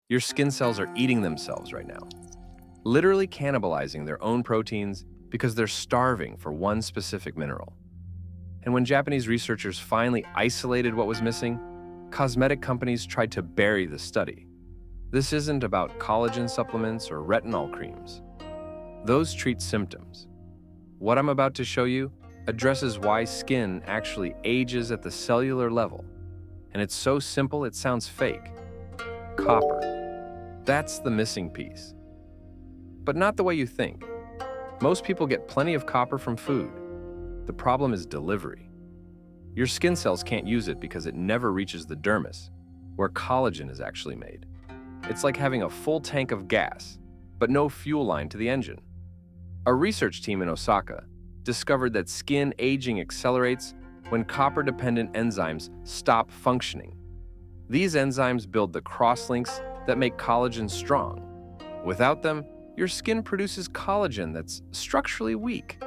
Your skin cells are eating themselves right now, literally cannibalizing their own proteins because they're starving for one specific mineral. And when Japanese researchers finally isolated what was missing, cosmetic companies tried to bury the study. This isn't about collagen supplements or retinol creams. Those treat symptoms. What I'm about to show you addresses why skin actually ages at the cellular level. And it's so simple it sounds fake. Copper. That's the missing piece. But not the way you think. Most people get plenty of copper from food. The problem is delivery. Your skin cells can't use it because it never reaches the dermis, where collagen is actually made. It's like having a full tank of gas, but no fuel line to the engine. A research team in Osaka discovered that skin aging accelerates when copper-dependent enzymes stop functioning. These enzymes build the crosslinks that make collagen strong. Without them, your skin produces collagen that's structurally weak,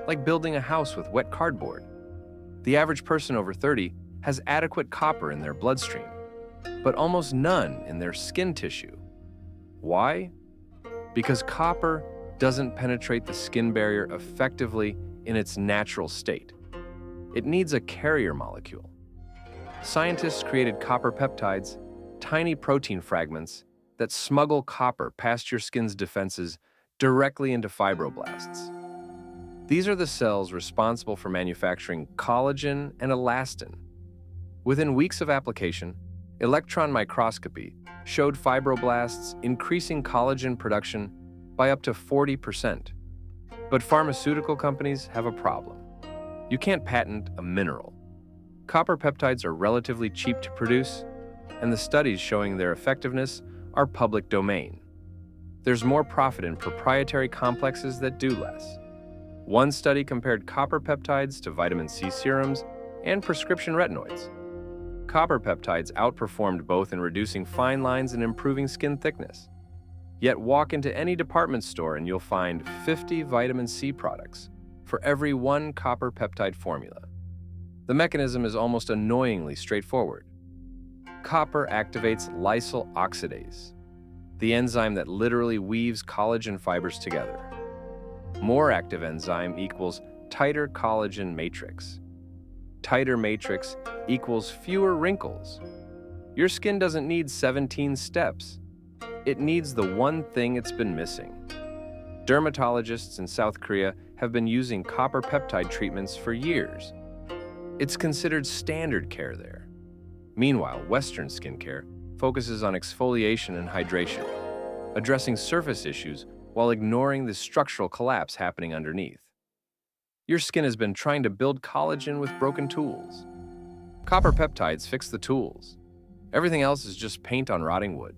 like building a house with wet cardboard. The average person over 30 has adequate copper in their bloodstream, but almost none in their skin tissue. Why? Because copper doesn't penetrate the skin barrier effectively in its natural state. It needs a carrier molecule. Scientists created copper peptides, tiny protein fragments that smuggle copper past your skin's defenses directly into fibroblasts. These are the cells responsible for manufacturing collagen and elastin. Within weeks of application, electron microscopy showed fibroblasts increasing collagen production by up to 40%. But pharmaceutical companies have a problem. You can't patent a mineral. Copper peptides are relatively cheap to produce, and the studies showing their effectiveness are public domain. There's more profit in proprietary complexes that do less. One study compared copper peptides to vitamin C serums and prescription retinoids. Copper peptides outperformed both in reducing fine lines and improving skin thickness. Yet walk into any department store and you'll find 50 vitamin C products for every one copper peptide formula. The mechanism is almost annoyingly straightforward. Copper activates lysyl oxidase, the enzyme that literally weaves collagen fibers together. More active enzyme equals tighter collagen matrix. Tighter matrix equals fewer wrinkles. Your skin doesn't need 17 steps. It needs the one thing it's been missing. Dermatologists in South Korea have been using copper peptide treatments for years. It's considered standard care there. Meanwhile, Western skincare focuses on exfoliation and hydration, addressing surface issues while ignoring the structural collapse happening underneath. Your skin has been trying to build collagen with broken tools. Copper peptides fix the tools. Everything else is just paint on rotting wood.